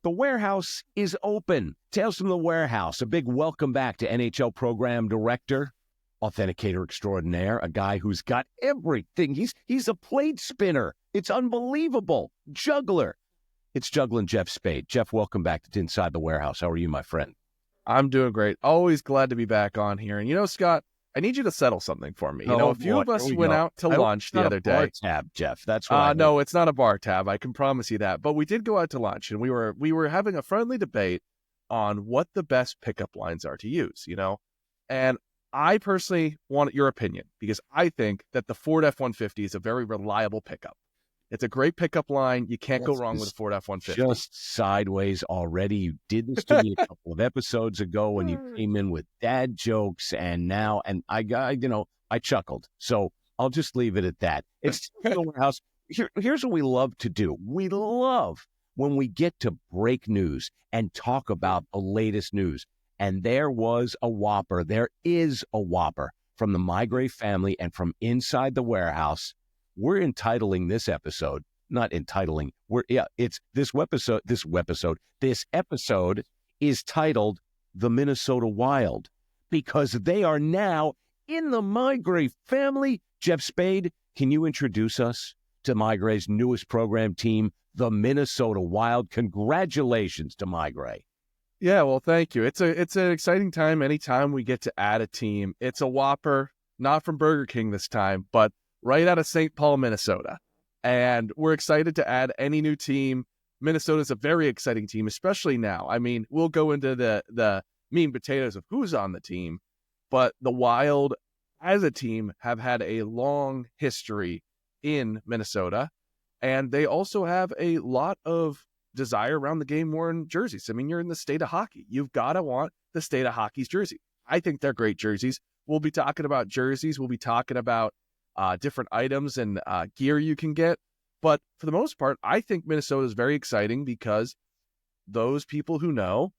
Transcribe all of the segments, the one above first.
The warehouse is open. Tales from the Warehouse. A big welcome back to NHL Program Director, Authenticator Extraordinaire, a guy who's got everything. He's a plate spinner. It's unbelievable. Juggler. It's juggling Geoff Spaid. Geoff, welcome back to Inside the Warehouse. How are you, my friend? I'm doing great. Always glad to be back on here. And Scott, I need you to settle something for me. A few of us went out to lunch the other day. Bar tab, Geoff. That's what No, it's not a bar tab. I can promise you that. But we did go out to lunch, and we were having a friendly debate on what the best pickup lines are to use, And I personally want your opinion because I think that the Ford F-150 is a very reliable pickup. It's a great pickup line. You can't go wrong with a Ford F-150. Just sideways already. You did this to me a couple of episodes ago when you came in with dad jokes, and now, and I chuckled. So I'll just leave it at that. It's the warehouse. Here's what we love to do. We love when we get to break news and talk about the latest news. And there was a whopper. There is a whopper from the MeiGray's family and from inside the warehouse. We're entitling this episode, not entitling. This episode is titled The Minnesota Wild because they are now in the MeiGray's family. Geoff Spaid, can you introduce us to MeiGray's newest program team, the Minnesota Wild? Congratulations to MeiGray. Yeah, well, thank you. It's an exciting time anytime we get to add a team. It's a whopper, not from Burger King this time, but right out of St. Paul, Minnesota. And we're excited to add any new team. Minnesota's a very exciting team, especially now. I mean, we'll go into the meat and potatoes of who's on the team, but the Wild as a team have had a long history in Minnesota, and they also have a lot of desire around the game-worn jerseys. I mean, you're in the state of hockey. You've got to want the state of hockey's jersey. I think they're great jerseys. We'll be talking about jerseys. We'll be talking about different items and gear you can get. But for the most part, I think Minnesota is very exciting because those people who know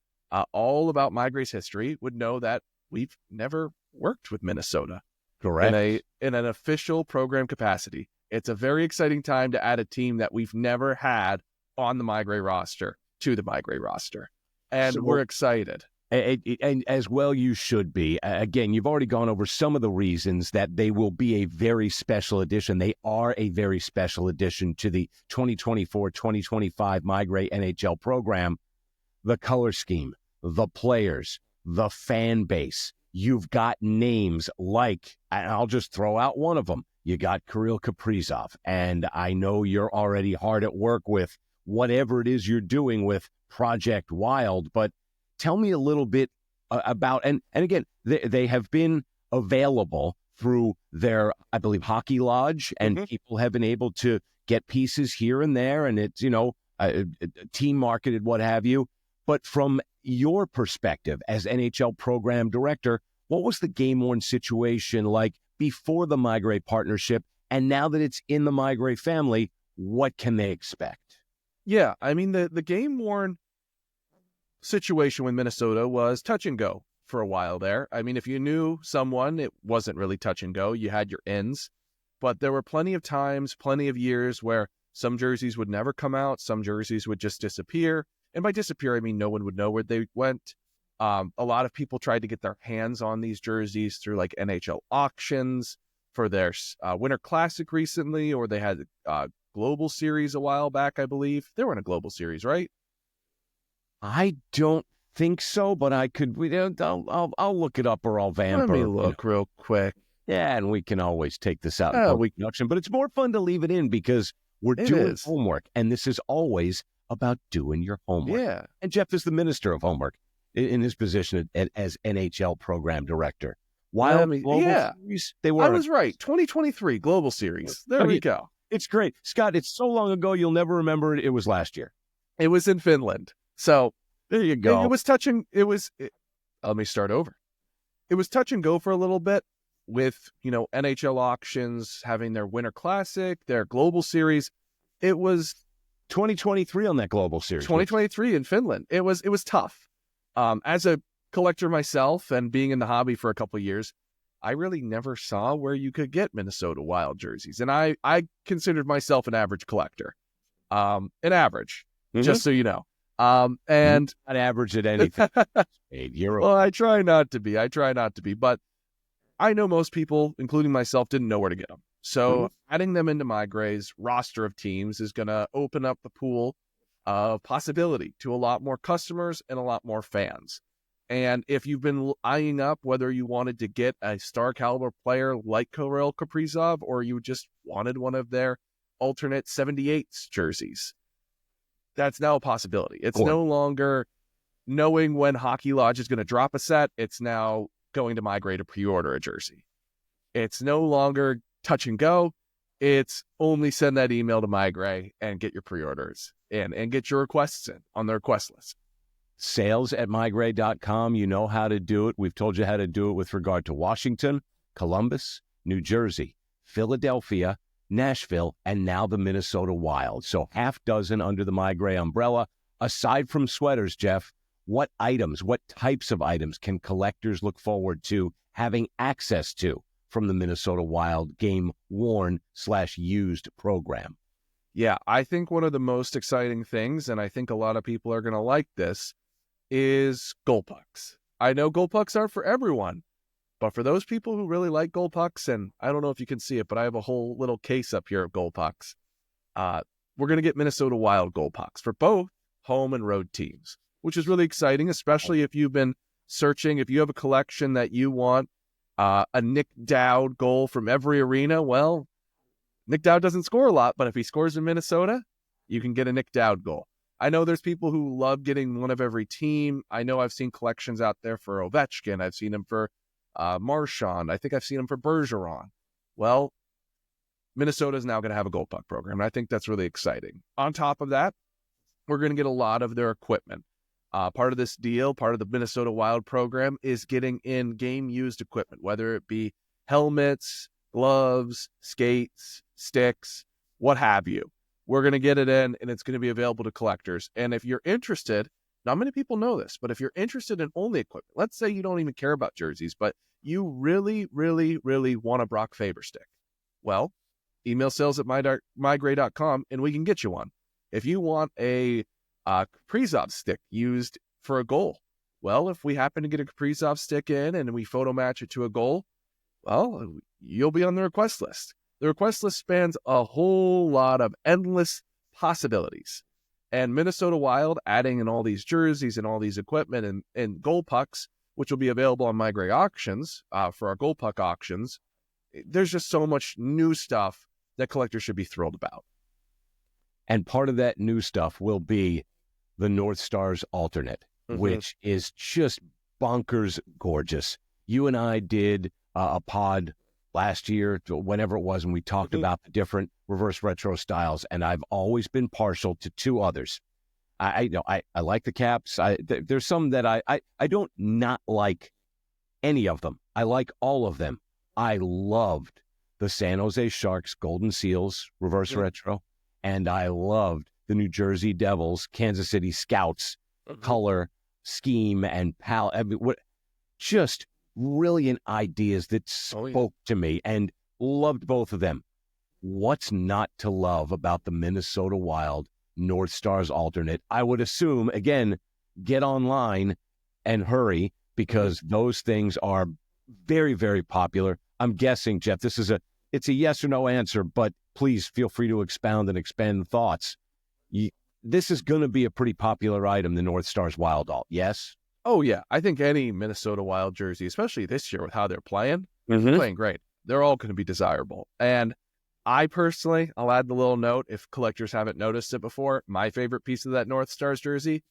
all about MeiGray's history would know that we've never worked with Minnesota. Correct. In an official program capacity. It's a very exciting time to add a team that we've never had on the MeiGray roster to the MeiGray roster. And we're excited. And as well you should be. Again, you've already gone over some of the reasons that they will be a very special edition. They are a very special addition to the 2024-2025 MeiGray NHL program. The color scheme, the players, the fan base. You've got names like, and I'll just throw out one of them. You got Kirill Kaprizov, and I know you're already hard at work with whatever it is you're doing with Project Wild, but tell me a little bit about, and again, they have been available through their, I believe, Hockey Lodge, and people have been able to get pieces here and there, and it's, team marketed, what have you. But from your perspective as NHL program director, what was the game-worn situation like before the MeiGray partnership? And now that it's in the MeiGray family, what can they expect? Yeah, I mean, the game-worn situation with Minnesota was touch and go for a while there. I mean, if you knew someone, it wasn't really touch and go. You had your ins, but there were plenty of times, plenty of years where some jerseys would never come out. Some jerseys would just disappear. And by disappear, I mean no one would know where they went. A lot of people tried to get their hands on these jerseys through like NHL auctions for their Winter Classic recently, or they had Global Series a while back, I believe. They were in a Global Series, right? I don't think so, but I could. I'll look it up, or I'll vamp. Let me look real quick. Yeah, and we can always take this out in post-production, but it's more fun to leave it in because we're doing homework, and this is always about doing your homework. Yeah. And Geoff is the minister of homework in his position as NHL program director. Series, they were. I was right. 2023 Global Series. There we go. It's great. Scott, it's so long ago, you'll never remember it. It was last year. It was in Finland. So there you go. Let me start over. It was touch and go for a little bit with, NHL auctions, having their Winter Classic, their Global Series. It was 2023 on that Global Series. 2023 in Finland. It was tough. As a collector myself and being in the hobby for a couple of years, I really never saw where you could get Minnesota Wild jerseys. And I considered myself an average collector. Just so you know. And not average at anything. well, I try not to be, but I know most people, including myself, didn't know where to get them. So adding them into MeiGray's roster of teams is going to open up the pool of possibility to a lot more customers and a lot more fans. And if you've been eyeing up whether you wanted to get a star caliber player like Kirill Kaprizov, or you just wanted one of their alternate 78s jerseys, that's now a possibility. It's no longer knowing when Hockey Lodge is going to drop a set. It's now going to MeiGray to pre-order a jersey. It's no longer touch and go. It's only send that email to MeiGray and get your pre-orders in and get your requests in on the request list. Sales@MeiGray.com. You know how to do it. We've told you how to do it with regard to Washington, Columbus, New Jersey, Philadelphia, Nashville, and now the Minnesota Wild. So half dozen under the MeiGray umbrella. Aside from sweaters, Geoff, what items, what types of items can collectors look forward to having access to from the Minnesota Wild game-worn/used program? Yeah, I think one of the most exciting things, and I think a lot of people are going to like this, is goal pucks. I know goal pucks aren't for everyone, but for those people who really like goal pucks, and I don't know if you can see it, but I have a whole little case up here of goal pucks. We're going to get Minnesota Wild goal pucks for both home and road teams, which is really exciting, especially if you've been searching. If you have a collection that you want a Nick Dowd goal from every arena, well, Nick Dowd doesn't score a lot, but if he scores in Minnesota, you can get a Nick Dowd goal. I know there's people who love getting one of every team. I know I've seen collections out there for Ovechkin. I've seen him for Marchand. I think I've seen him for Bergeron. Well, Minnesota is now going to have a gold puck program, and I think that's really exciting. On top of that, we're going to get a lot of their equipment. Part of this deal, part of the Minnesota Wild program, is getting in game-used equipment, whether it be helmets, gloves, skates, sticks, what have you. We're going to get it in, and it's going to be available to collectors. And if you're interested, not many people know this, but if you're interested in only equipment, let's say you don't even care about jerseys, but you really, really, really want a Brock Faber stick. Well, email sales@MeiGray.com, and we can get you one. If you want a Kaprizov stick used for a goal, well, if we happen to get a Kaprizov stick in and we photo match it to a goal, well, you'll be on the request list. The request list spans a whole lot of endless possibilities. And Minnesota Wild adding in all these jerseys and all these equipment and goal pucks, which will be available on MeiGray auctions for our goal puck auctions. There's just so much new stuff that collectors should be thrilled about. And part of that new stuff will be the North Stars alternate, which is just bonkers gorgeous. You and I did a pod last year, whenever it was, and we talked about the different reverse retro styles, and I've always been partial to two others. I like the caps. There's some that I don't not like any of them. I like all of them. I loved the San Jose Sharks Golden Seals reverse retro, and I loved the New Jersey Devils Kansas City Scouts color scheme and just brilliant ideas that spoke to me, and loved both of them. What's not to love about the Minnesota Wild North Stars alternate? I would assume, again, get online and hurry, because those things are very, very popular. I'm guessing, Geoff, it's a yes or no answer, but please feel free to expound and expand thoughts. This is going to be a pretty popular item, the North Stars Wild alt, yes? Oh, yeah. I think any Minnesota Wild jersey, especially this year with how they're playing, playing great. They're all going to be desirable. And I personally, I'll add the little note, if collectors haven't noticed it before, my favorite piece of that North Stars jersey,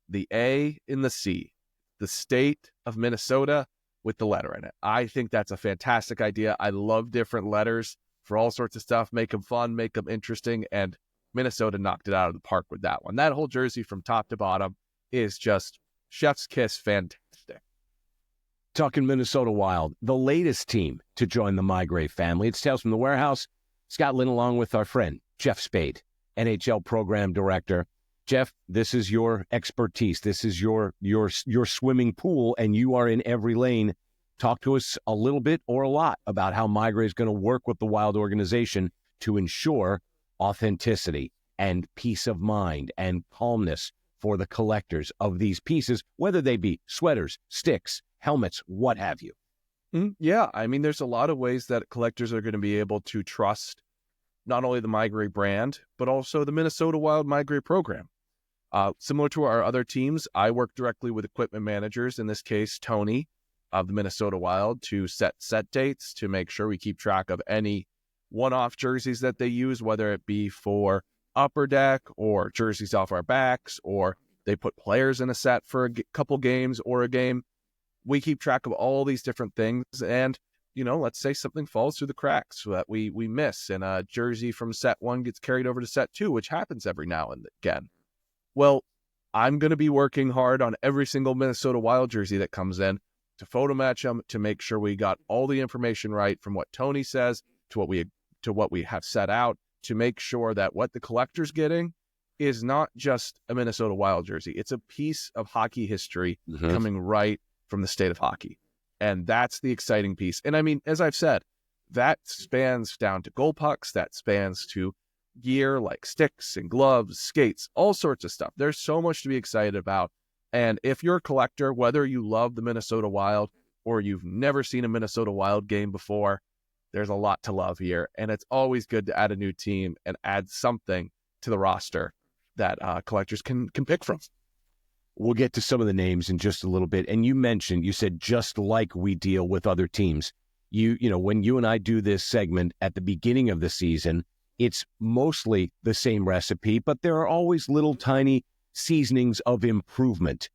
the A in the C, the state of Minnesota with the letter in it. I think that's a fantastic idea. I love different letters for all sorts of stuff, make them fun, make them interesting, and Minnesota knocked it out of the park with that one. That whole jersey from top to bottom is just chef's kiss fantastic. Talking Minnesota Wild, the latest team to join the MeiGray family. It's Tales from the Warehouse. Scott Linn along with our friend, Geoff Spaid, NHL Program Director. Geoff, this is your expertise. This is your swimming pool, and you are in every lane. Talk to us a little bit or a lot about how MeiGray is going to work with the Wild organization to ensure authenticity and peace of mind and calmness for the collectors of these pieces, whether they be sweaters, sticks, helmets, what have you? Yeah, I mean, there's a lot of ways that collectors are going to be able to trust not only the MeiGray brand, but also the Minnesota Wild MeiGray program. Similar to our other teams, I work directly with equipment managers, in this case, Tony of the Minnesota Wild, to set dates, to make sure we keep track of any one-off jerseys that they use, whether it be for Upper Deck or jerseys off our backs, or they put players in a set for a couple games or a game. We keep track of all these different things, and let's say something falls through the cracks that we miss, and a jersey from set 1 gets carried over to set 2, which happens every now and again. Well, I'm going to be working hard on every single Minnesota Wild jersey that comes in to photo match them, to make sure we got all the information right, from what Tony says to what we have set out, to make sure that what the collector's getting is not just a Minnesota Wild jersey. It's a piece of hockey history coming right from the state of hockey. And that's the exciting piece. And I mean, as I've said, that spans down to goal pucks, that spans to gear like sticks and gloves, skates, all sorts of stuff. There's so much to be excited about. And if you're a collector, whether you love the Minnesota Wild or you've never seen a Minnesota Wild game before, there's a lot to love here. And it's always good to add a new team and add something to the roster that collectors can pick from. We'll get to some of the names in just a little bit. And you said, just like we deal with other teams, when you and I do this segment at the beginning of the season, it's mostly the same recipe, but there are always little tiny seasonings of improvement.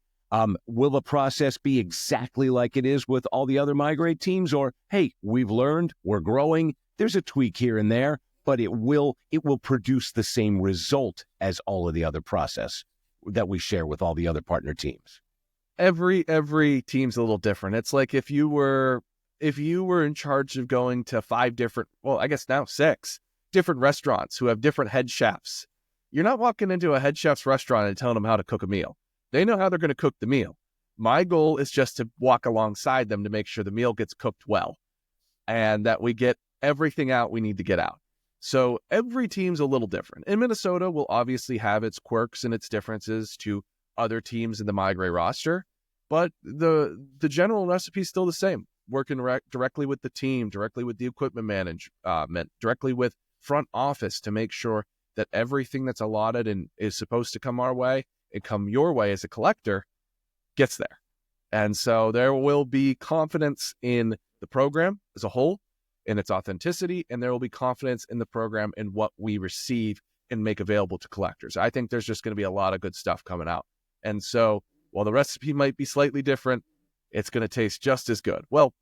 Will the process be exactly like it is with all the other MeiGray teams? Or, hey, we've learned, we're growing, there's a tweak here and there, but it will produce the same result as all of the other process that we share with all the other partner teams? Every team's a little different. It's like if you were in charge of going to 5 different, well, I guess now 6 different restaurants who have different head chefs. You're not walking into a head chef's restaurant and telling them how to cook a meal. They know how they're going to cook the meal. My goal is just to walk alongside them to make sure the meal gets cooked well and that we get everything out we need to get out. So every team's a little different. And Minnesota will obviously have its quirks and its differences to other teams in the MeiGray roster, but the general recipe is still the same. Working directly with the team, directly with the equipment management, directly with front office to make sure that everything that's allotted and is supposed to come our way and come your way as a collector gets there. And so there will be confidence in the program as a whole, in its authenticity, and there will be confidence in the program in what we receive and make available to collectors. I think there's just going to be a lot of good stuff coming out. And so while the recipe might be slightly different, it's going to taste just as good. Well,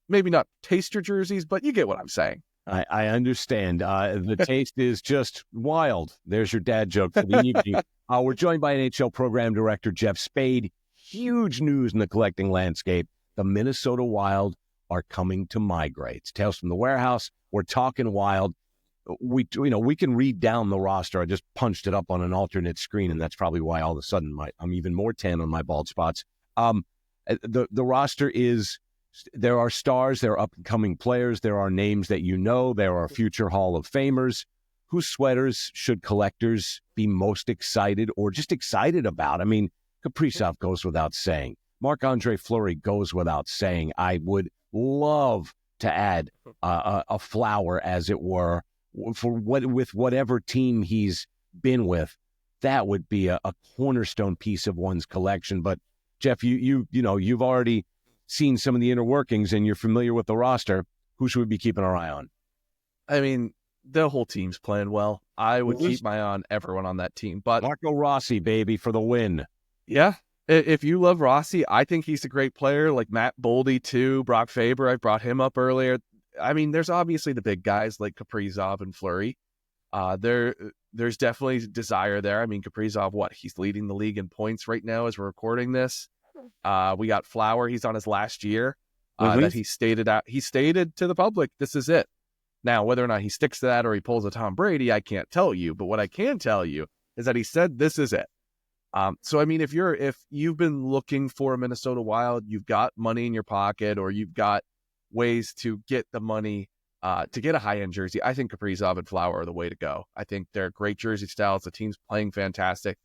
maybe not taste your jerseys, but you get what I'm saying. I understand. The taste is just wild. There's your dad joke for the evening. We're joined by NHL Program Director Geoff Spaid. Huge news in the collecting landscape. The Minnesota Wild are coming to MeiGray. It's Tales from the Warehouse. We're talking Wild. We can read down the roster. I just punched it up on an alternate screen, and that's probably why all of a sudden I'm even more tan on my bald spots. The roster is, there are stars, there are up-and-coming players, there are names that there are future Hall of Famers. Whose sweaters should collectors be most excited or just excited about? I mean, Kaprizov goes without saying. Marc-Andre Fleury goes without saying. I would love to add a flower, as it were, with whatever team he's been with. That would be a cornerstone piece of one's collection. But Geoff, you've already seen some of the inner workings and you're familiar with the roster. Who should we be keeping our eye on? I mean, the whole team's playing well. I would keep my eye on everyone on that team. But Marco Rossi, baby, for the win. Yeah. If you love Rossi, I think he's a great player. Like Matt Boldy, too. Brock Faber, I brought him up earlier. I mean, there's obviously the big guys like Kaprizov and Fleury. There's definitely desire there. I mean, Kaprizov, he's leading the league in points right now as we're recording this. We got Flower. He's on his last year that he stated to the public, this is it. Now, whether or not he sticks to that or he pulls a Tom Brady, I can't tell you. But what I can tell you is that he said, this is it. So, I mean, if you've been looking for a Minnesota Wild, you've got money in your pocket, or you've got ways to get the money to get a high-end jersey, I think Kaprizov and Flower are the way to go. I think they're great jersey styles. The team's playing fantastic.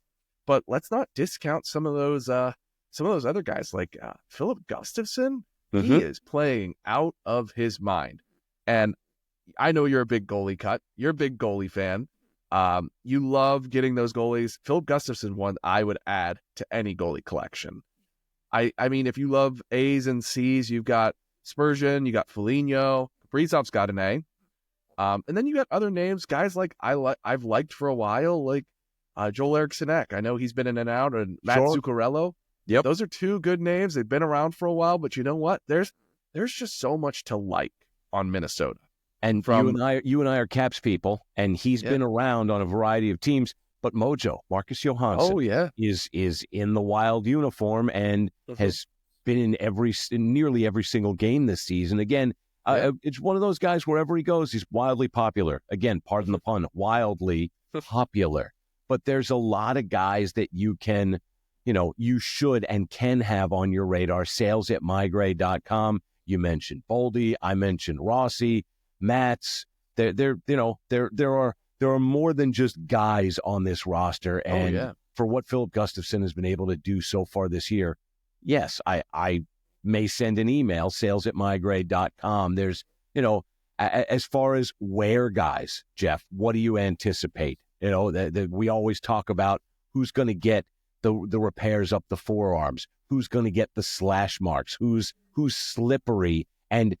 but let's not discount some of those other guys like Philip Gustafson. He is playing out of his mind. And I know you're a big goalie cut. You're a big goalie fan. You love getting those goalies. Philip Gustafson one I would add to any goalie collection. I mean, if you love A's and C's, you've got Spurgeon, you got Foligno, Kaprizov's got an A. And then you got other names, guys like I've liked for a while, like Joel Eriksson-Ek. I know he's been in and out, and Matt Zuccarello. Yep. Those are two good names. They've been around for a while, but you know what? There's just so much to like on Minnesota. And you and I are Caps people, and he's been around on a variety of teams. But Mojo, Marcus Johansson, is in the Wild uniform and has been in nearly every single game this season. Again, it's one of those guys, wherever he goes, he's wildly popular. Again, pardon the pun, wildly popular. But there's a lot of guys that you should and can have on your radar. Sales at MeiGray.com. You mentioned Boldy. I mentioned Rossi, Mats. There are more than just guys on this roster. And for what Philip Gustafson has been able to do so far this year, yes, I may send an email, sales at MeiGray.com. There's, as far as where guys, Geoff, what do you anticipate? We always talk about who's going to get the repairs up the forearms, who's going to get the slash marks, who's slippery and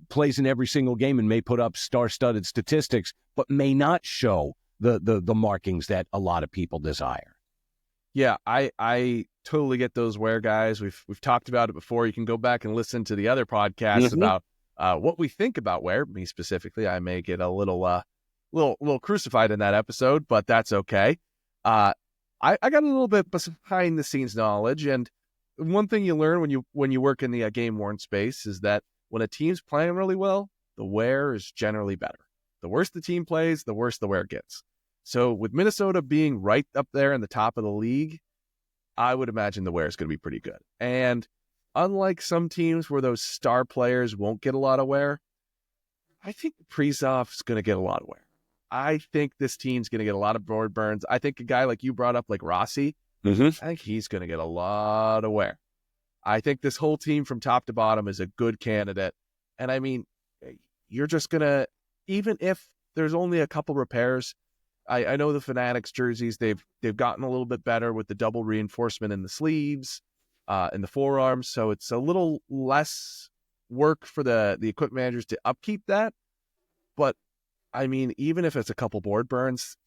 plays in every single game and may put up star-studded statistics, but may not show the markings that a lot of people desire. Yeah, I totally get those where guys. We've talked about it before. You can go back and listen to the other podcasts about what we think about where. Me specifically, I may get a little crucified in that episode, but that's okay. I got a little bit behind the scenes knowledge, and one thing you learn when you work in the game-worn space is that when a team's playing really well, the wear is generally better. The worse the team plays, the worse the wear gets. So with Minnesota being right up there in the top of the league, I would imagine the wear is going to be pretty good. And unlike some teams where those star players won't get a lot of wear, I think Kaprizov's going to get a lot of wear. I think this team's going to get a lot of board burns. I think a guy like you brought up, like Rossi, I think he's going to get a lot of wear. I think this whole team from top to bottom is a good candidate. And I mean, you're just going to, even if there's only a couple repairs, I know the Fanatics jerseys, they've gotten a little bit better with the double reinforcement in the sleeves, in the forearms. So it's a little less work for the equipment managers to upkeep that. But I mean, even if it's a couple board burns,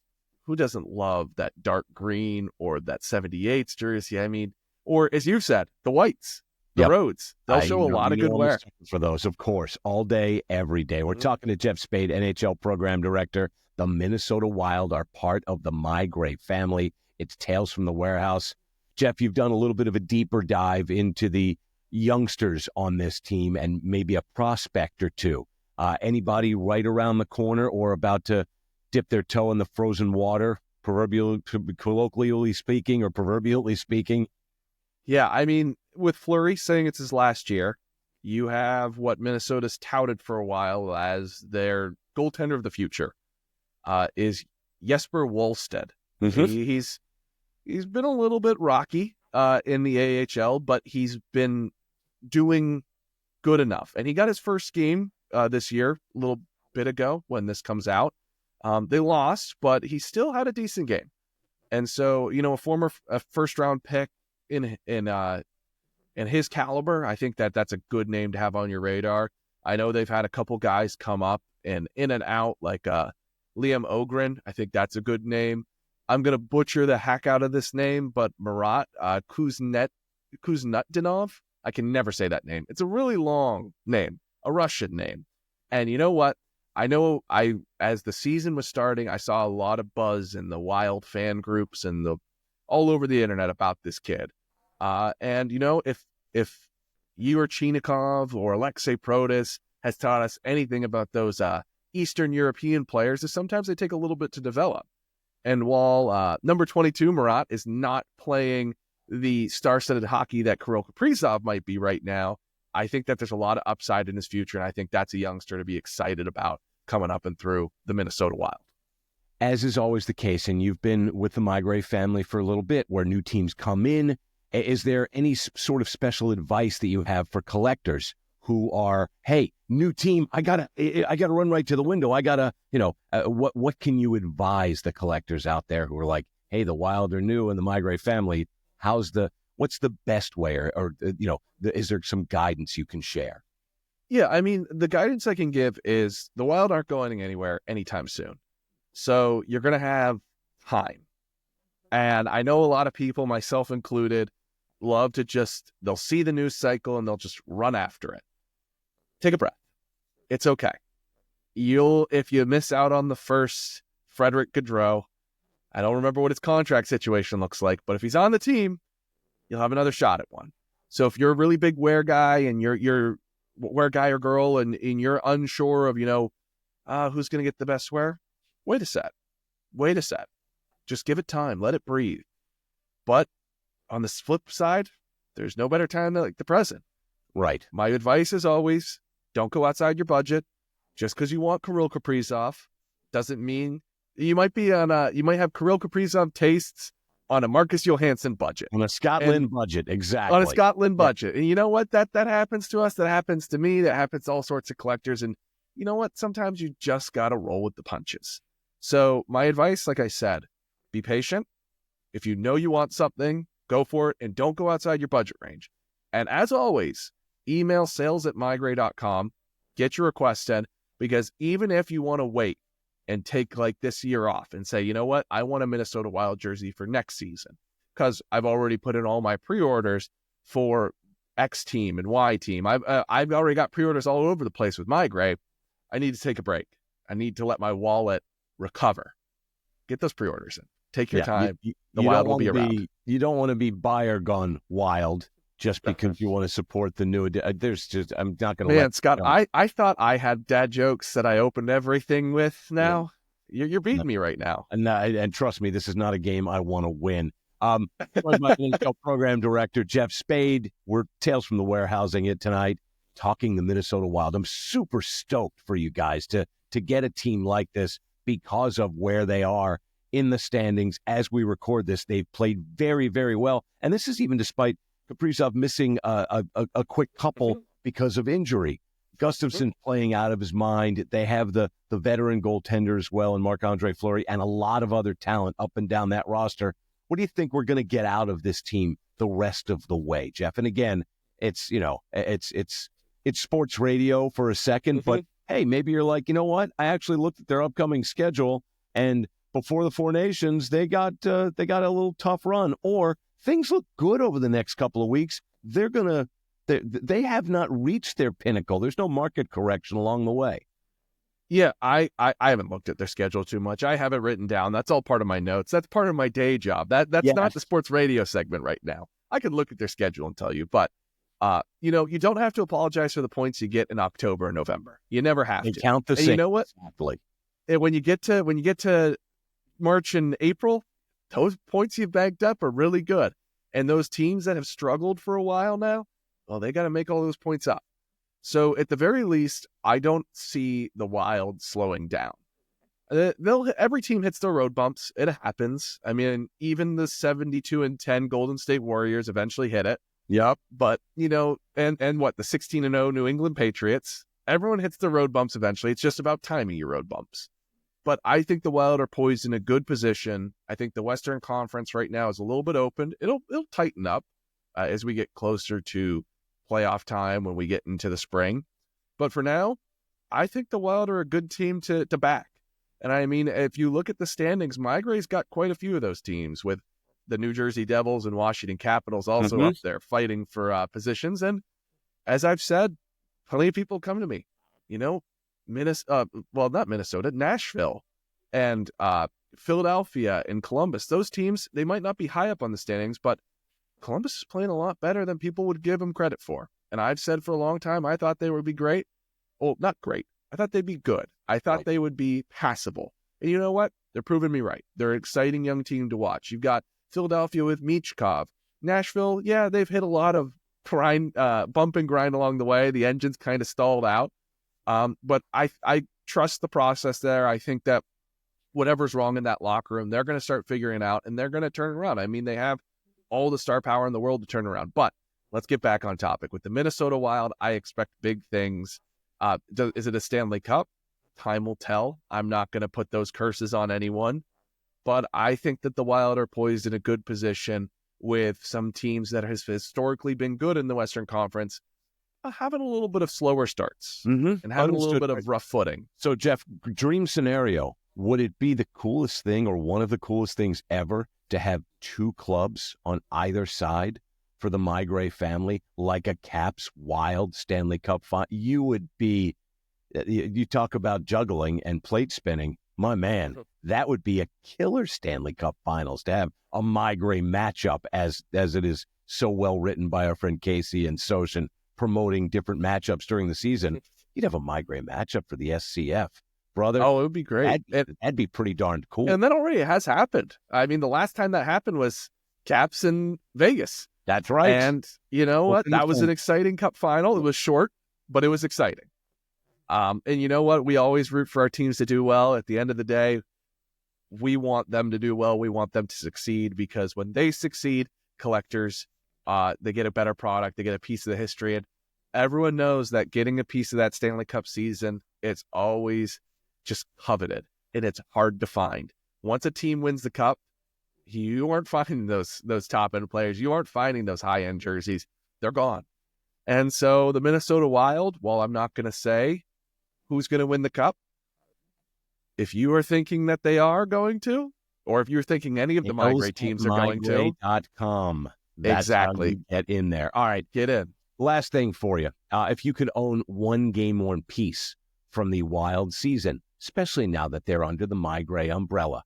who doesn't love that dark green or that 78s jersey? I mean, or as you said, the whites, the roads, they'll show a lot of good wear. For those, of course, all day, every day. We're talking to Geoff Spaid, NHL Program Director. The Minnesota Wild are part of the MeiGray family. It's Tales from the Warehouse. Geoff, you've done a little bit of a deeper dive into the youngsters on this team and maybe a prospect or two. Anybody right around the corner or about to dip their toe in the frozen water, colloquially speaking or proverbially speaking? Yeah, I mean, with Fleury saying it's his last year, you have what Minnesota's touted for a while as their goaltender of the future, is Jesper Wallstedt. He's been a little bit rocky in the AHL, but he's been doing good enough. And he got his first game this year, a little bit ago when this comes out. They lost, but he still had a decent game. And so, a former first-round pick in his caliber, I think that's a good name to have on your radar. I know they've had a couple guys come up and in and out, like Liam Ogren. I think that's a good name. I'm going to butcher the heck out of this name, but Marat Kuznetsov. I can never say that name. It's a really long name, a Russian name. And you know what? As the season was starting, I saw a lot of buzz in the Wild fan groups and all over the internet about this kid. And if Igor Chinikov or Alexei Protas has taught us anything about those Eastern European players, is sometimes they take a little bit to develop. And while number 22, Marat, is not playing the star-studded hockey that Kirill Kaprizov might be right now, I think that there's a lot of upside in his future, and I think that's a youngster to be excited about coming up and through the Minnesota Wild. as is always the case, and you've been with the MeiGray family for a little bit, where new teams come in, is there any sort of special advice that you have for collectors who are, hey, new team, I gotta run right to the window. What can you advise the collectors out there who are like, hey, the Wild are new in the MeiGray family. What's the best way, is there some guidance you can share? Yeah, I mean, the guidance I can give is the Wild aren't going anywhere anytime soon. So you're going to have time. And I know a lot of people, myself included, love to they'll see the news cycle and they'll just run after it. Take a breath. It's okay. If you miss out on the first Frederick Gaudreau, I don't remember what his contract situation looks like, but if he's on the team, you'll have another shot at one. So if you're a really big wear guy and you're wear guy or girl and you're unsure of, who's going to get the best wear, wait a sec. Just give it time. Let it breathe. But on the flip side, there's no better time than the present. Right. My advice is always, don't go outside your budget. Just because you want Kirill Kaprizov doesn't mean you might have Kirill Kaprizov tastes on a Marcus Johansson budget. On a Scott Linn budget, exactly. On a Scott Linn budget. And you know what? That happens to us. That happens to me. That happens to all sorts of collectors. And you know what? Sometimes you just got to roll with the punches. So my advice, like I said, be patient. If you know you want something, go for it. And don't go outside your budget range. And as always, email sales@meigray.com. Get your request in. Because even if you want to wait and take this year off and say, you know what, I want a Minnesota Wild jersey for next season because I've already put in all my pre-orders for X team and Y team. I've already got pre-orders all over the place with MeiGray. I need to take a break. I need to let my wallet recover. Get those pre-orders in. Take your time. The Wild will be around. You don't want to be buyer gone wild just because you want to support the new. I'm not going to. Man, Scott, I thought I had dad jokes that I opened everything with. Now you're beating me right now. And trust me, this is not a game I want to win. My NHL program director Geoff Spaid. We're Tales from the Warehousing it tonight, talking the Minnesota Wild. I'm super stoked for you guys to get a team like this because of where they are in the standings. As we record this, they've played very, very well, and this is even despite Kaprizov missing a quick couple because of injury. Gustafsson playing out of his mind. They have the veteran goaltender as well, and Marc-Andre Fleury, and a lot of other talent up and down that roster. What do you think we're going to get out of this team the rest of the way, Geoff? And again, it's sports radio for a second, but hey, maybe you're like, you know what? I actually looked at their upcoming schedule, and before the Four Nations, they got a little tough run, or things look good over the next couple of weeks. They have not reached their pinnacle. There's no market correction along the way. Yeah, I haven't looked at their schedule too much. I have it written down. That's all part of my notes. That's part of my day job. That's not the sports radio segment right now. I could look at their schedule and tell you, but you don't have to apologize for the points you get in October and November. You never have to. Count the same. You know what? Exactly. And when you get to March and April, those points you've bagged up are really good. And those teams that have struggled for a while now, well, they got to make all those points up. So at the very least, I don't see the Wild slowing down. Every team hits their road bumps. It happens. I mean, even the 72-10 Golden State Warriors eventually hit it. Yep. But, and what, the 16-0 New England Patriots, everyone hits their road bumps eventually. It's just about timing your road bumps. But I think the Wild are poised in a good position. I think the Western Conference right now is a little bit open. It'll tighten up as we get closer to playoff time when we get into the spring. But for now, I think the Wild are a good team to back. And I mean, if you look at the standings, MeiGray's got quite a few of those teams, with the New Jersey Devils and Washington Capitals also up there fighting for positions. And as I've said, plenty of people come to me, not Minnesota, Nashville and Philadelphia and Columbus. Those teams, they might not be high up on the standings, but Columbus is playing a lot better than people would give them credit for. And I've said for a long time, I thought they would be great. Well, not great. I thought they'd be good. I thought they would be passable. And you know what? They're proving me right. They're an exciting young team to watch. You've got Philadelphia with Michkov. Nashville, yeah, they've hit a lot of bump and grind along the way. The engine's kind of stalled out. But I trust the process there. I think that whatever's wrong in that locker room, they're going to start figuring out, and they're going to turn around. I mean, they have all the star power in the world to turn around. But let's get back on topic. With the Minnesota Wild, I expect big things. Is it a Stanley Cup? Time will tell. I'm not going to put those curses on anyone. But I think that the Wild are poised in a good position with some teams that has historically been good in the Western Conference, having a little bit of slower starts and having a little bit of rough footing. So, Geoff, dream scenario, would it be the coolest thing or one of the coolest things ever to have two clubs on either side for the MeiGray family, like a Caps Wild Stanley Cup final? You would be, you talk about juggling and plate spinning, my man, that would be a killer Stanley Cup finals to have a MeiGray matchup as it is so well written by our friend Casey and Soshin, promoting different matchups during the season. You'd have a MeiGray matchup for the SCF, brother. Oh, it would be great. That'd be pretty darn cool. And that already has happened. I mean, the last time that happened was Caps in Vegas. That's right. And you know what? That was an exciting cup final. It was short, but it was exciting. And you know what? We always root for our teams to do well. At the end of the day, we want them to do well. We want them to succeed, because when they succeed, collectors, they get a better product. They get a piece of the history. And everyone knows that getting a piece of that Stanley Cup season, it's always just coveted, and it's hard to find. Once a team wins the cup, you aren't finding those top-end players. You aren't finding those high-end jerseys. They're gone. And so the Minnesota Wild, while I'm not going to say who's going to win the cup, if you are thinking that they are going to, or if you're thinking any of the MeiGray teams are going to, MeiGray.com. That's exactly. How you get in there. All right, get in. Last thing for you. If you could own one game-worn piece from the Wild season, especially now that they're under the MeiGray umbrella,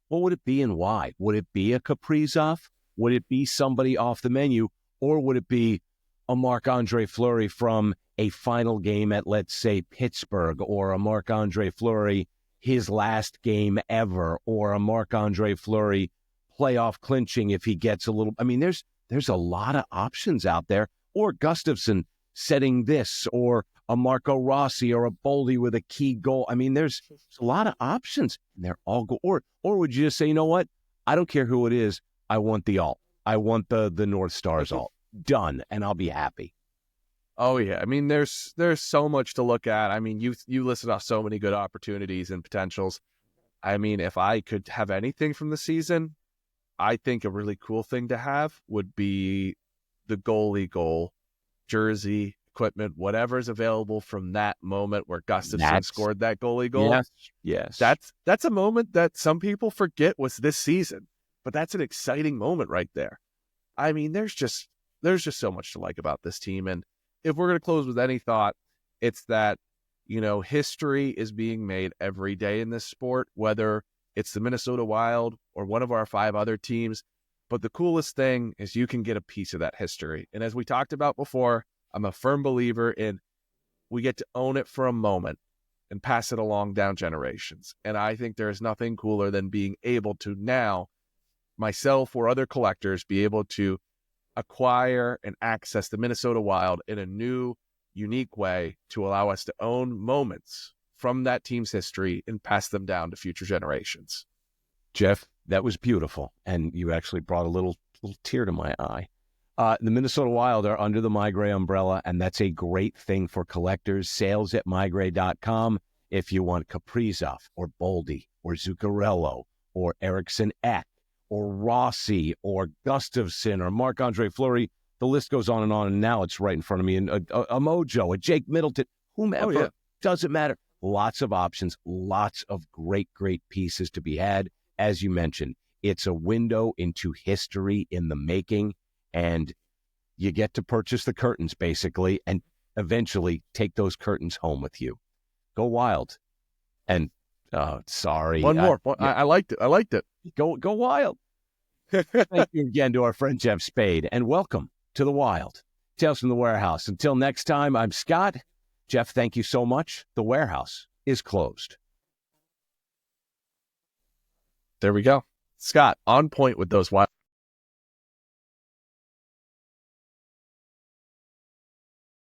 what would it be and why? Would it be a Kaprizov? Would it be somebody off the menu? Or would it be a Marc-Andre Fleury from a final game at, let's say, Pittsburgh, or a Marc-Andre Fleury his last game ever, or a Marc-Andre Fleury playoff clinching if he gets a little... I mean, there's a lot of options out there. Or Gustafsson setting this, or a Marco Rossi, or a Boldy with a key goal. I mean, there's a lot of options, and they're all go. Or would you just say, you know what? I don't care who it is. I want the alt. I want the North Stars alt. Done, and I'll be happy. Oh yeah, I mean, there's so much to look at. I mean, you listed off so many good opportunities and potentials. I mean, if I could have anything from the season, I think a really cool thing to have would be the goalie goal, jersey, equipment, whatever's available from that moment where Gustafsson scored that goalie goal. Yes. That's a moment that some people forget was this season, but that's an exciting moment right there. I mean, there's just so much to like about this team. And if we're going to close with any thought, it's that, you know, history is being made every day in this sport, whether it's the Minnesota Wild or one of our 5 other teams. But the coolest thing is you can get a piece of that history. And as we talked about before, I'm a firm believer in we get to own it for a moment and pass it along down generations. And I think there is nothing cooler than being able to now, myself or other collectors, be able to acquire and access the Minnesota Wild in a new, unique way to allow us to own moments from that team's history and pass them down to future generations. Geoff, that was beautiful. And you actually brought a little tear to my eye. The Minnesota Wild are under the MeiGray umbrella, and that's a great thing for collectors. Sales at MeiGray.com. If you want Kaprizov or Boldy or Zuccarello or Eriksson Ek or Rossi or Gustafsson or Marc-Andre Fleury, the list goes on, and now it's right in front of me. And a Mojo, a Jake Middleton, whomever, doesn't matter. Lots of options, lots of great pieces to be had. As you mentioned, it's a window into history in the making, and you get to purchase the curtains, basically, and eventually take those curtains home with you. Go Wild. And, sorry. One more. I liked it. Go Wild. Thank you again to our friend Geoff Spaid, and welcome to the Wild. Tales from the Warehouse. Until next time, I'm Scott. Geoff, thank you so much. The warehouse is closed. There we go. Scott, on point with those Wild.